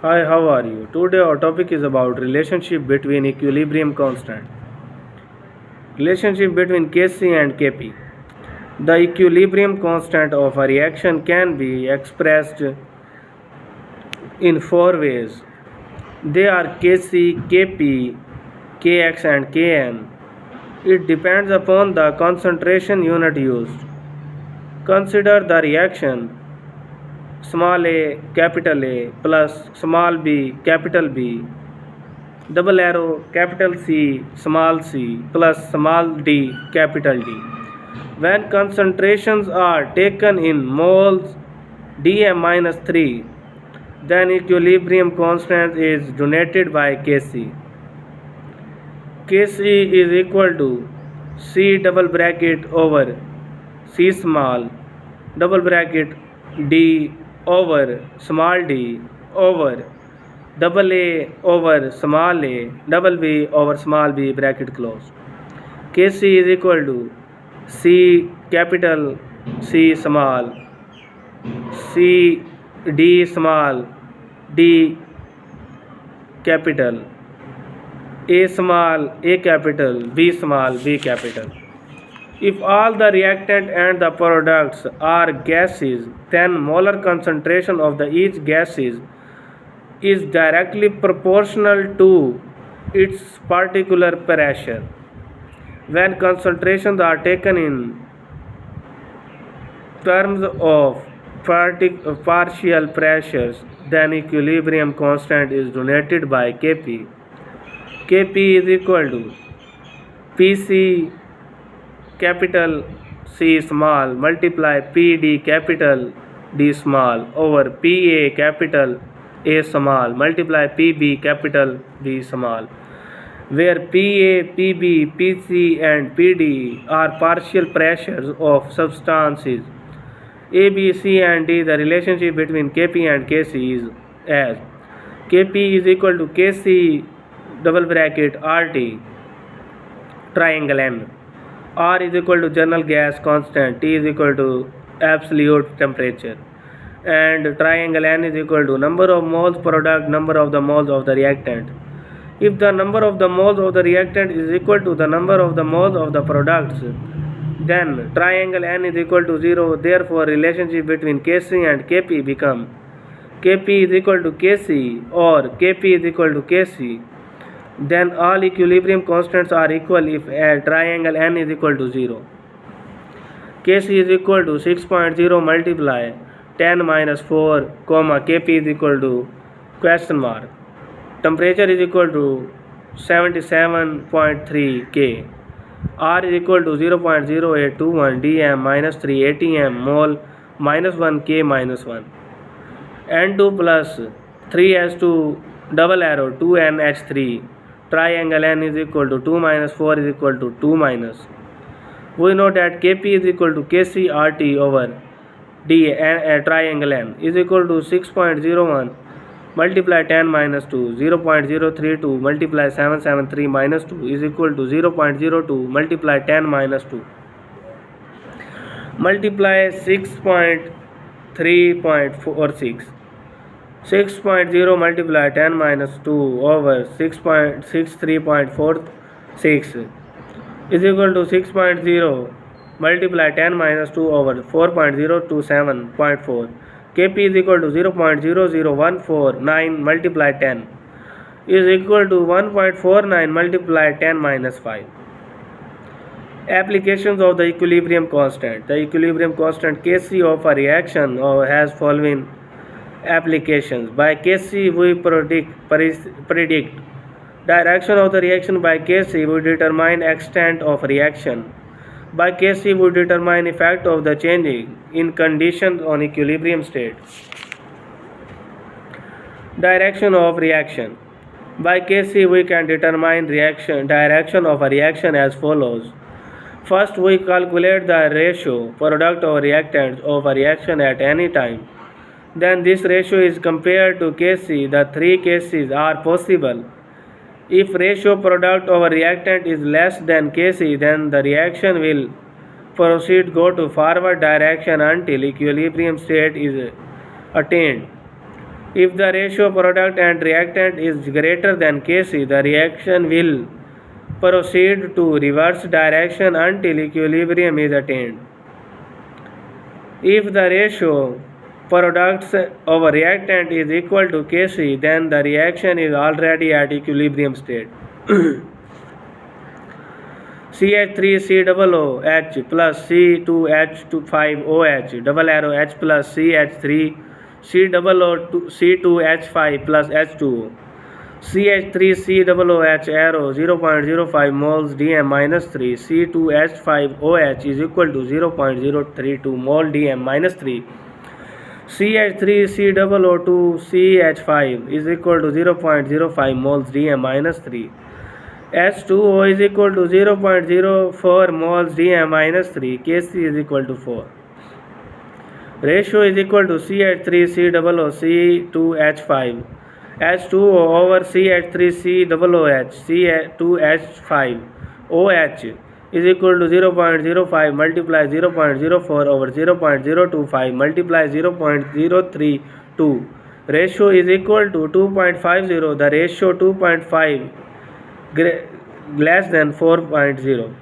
Hi, how are you? Today our topic is about relationship between equilibrium constant. Relationship between Kc and Kp. The equilibrium constant of a reaction can be expressed in four ways. They are Kc, Kp, Kx and Kn. It depends upon the concentration unit used. Consider the reaction small a plus small b capital B, double arrow capital C small c plus small d capital D. When concentrations are taken in moles dm-3, then equilibrium constant is denoted by Kc. Kc is equal to C double bracket over C small double bracket D over small d over double A over small a double B over small b bracket close. Kc is equal to C capital C small C D small D capital A small A capital B small B capital. If all the reactant and the products are gases, then molar concentration of the each gases is directly proportional to its particular pressure. When concentrations are taken in terms of partial pressures, then equilibrium constant is denoted by Kp. Kp is equal to Pc capital C small multiply Pd capital D small over Pa capital A small multiply Pb capital B small, where Pa, Pb, Pc and Pd are partial pressures of substances A, B, C and D. The relationship between Kp and Kc is as Kp is equal to Kc double bracket RT triangle N. R is equal to general gas constant, T is equal to absolute temperature, and triangle N is equal to number of moles product, number of the moles of the reactant. If the number of the moles of the reactant is equal to the number of the moles of the products, then triangle N is equal to 0. Therefore, relationship between Kc and Kp become Kp is equal to Kc or Kp is equal to Kc. Then all equilibrium constants are equal if triangle N is equal to 0. Kc is equal to 6.0 multiply 10 minus 4, Kp is equal to question mark. Temperature is equal to 77.3 K. R is equal to 0.0821 dm minus 3 atm mole minus 1 K minus 1. N2 plus 3s2 double arrow 2NH3 triangle N is equal to 2 minus 4 is equal to 2 minus. We know that Kp is equal to Kc RT over D triangle N is equal to 6.01 multiply 10 minus 2, 0.032 multiply 773 minus 2 is equal to 0.02 multiply 10 minus 2 multiply 6.3.46. 6.0 multiply 10 minus 2 over 6.63.46 is equal to 6.0 multiply 10 minus 2 over 4.027.4. Kp is equal to 0.00149 multiply 10 is equal to 1.49 multiply 10 minus 5. Applications of the equilibrium constant. The equilibrium constant Kc of a reaction has following applications. By Kc we predict direction of the reaction. By Kc we determine extent of reaction. By Kc we determine effect of the change in conditions on equilibrium state. Direction of reaction. By Kc we can determine direction of a reaction as follows. First, we calculate the ratio product or reactants of a reaction at any time. Then this ratio is compared to Kc. The three cases are possible. If ratio product over reactant is less than Kc, then the reaction will proceed to forward direction until equilibrium state is attained. If the ratio product and reactant is greater than Kc, the reaction will proceed to reverse direction until equilibrium is attained. If the ratio products over reactant is equal to Kc, then the reaction is already at equilibrium state. CH3COOH plus C2H5OH double arrow H plus CH3 C2H5 plus H2O. CH3COOH arrow 0.05 moles Dm minus 3. C2H5OH is equal to 0.032 mole Dm minus 3. CH3COO2 CH5 is equal to 0.05 moles Dm minus 3. H2O is equal to 0.04 moles Dm minus 3. Kc is equal to 4. Ratio is equal to CH3COO C2H5 H2O over CH3COOH C2H5 OH is equal to 0.05 multiply 0.04 over 0.025 multiply 0.032. Ratio is equal to 2.50. The ratio 2.5 less than 4.0.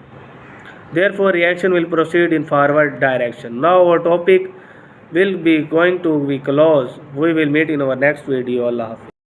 Therefore, reaction will proceed in forward direction. Now our topic will be going to be closed. We will meet in our next video. Allah Hafiz.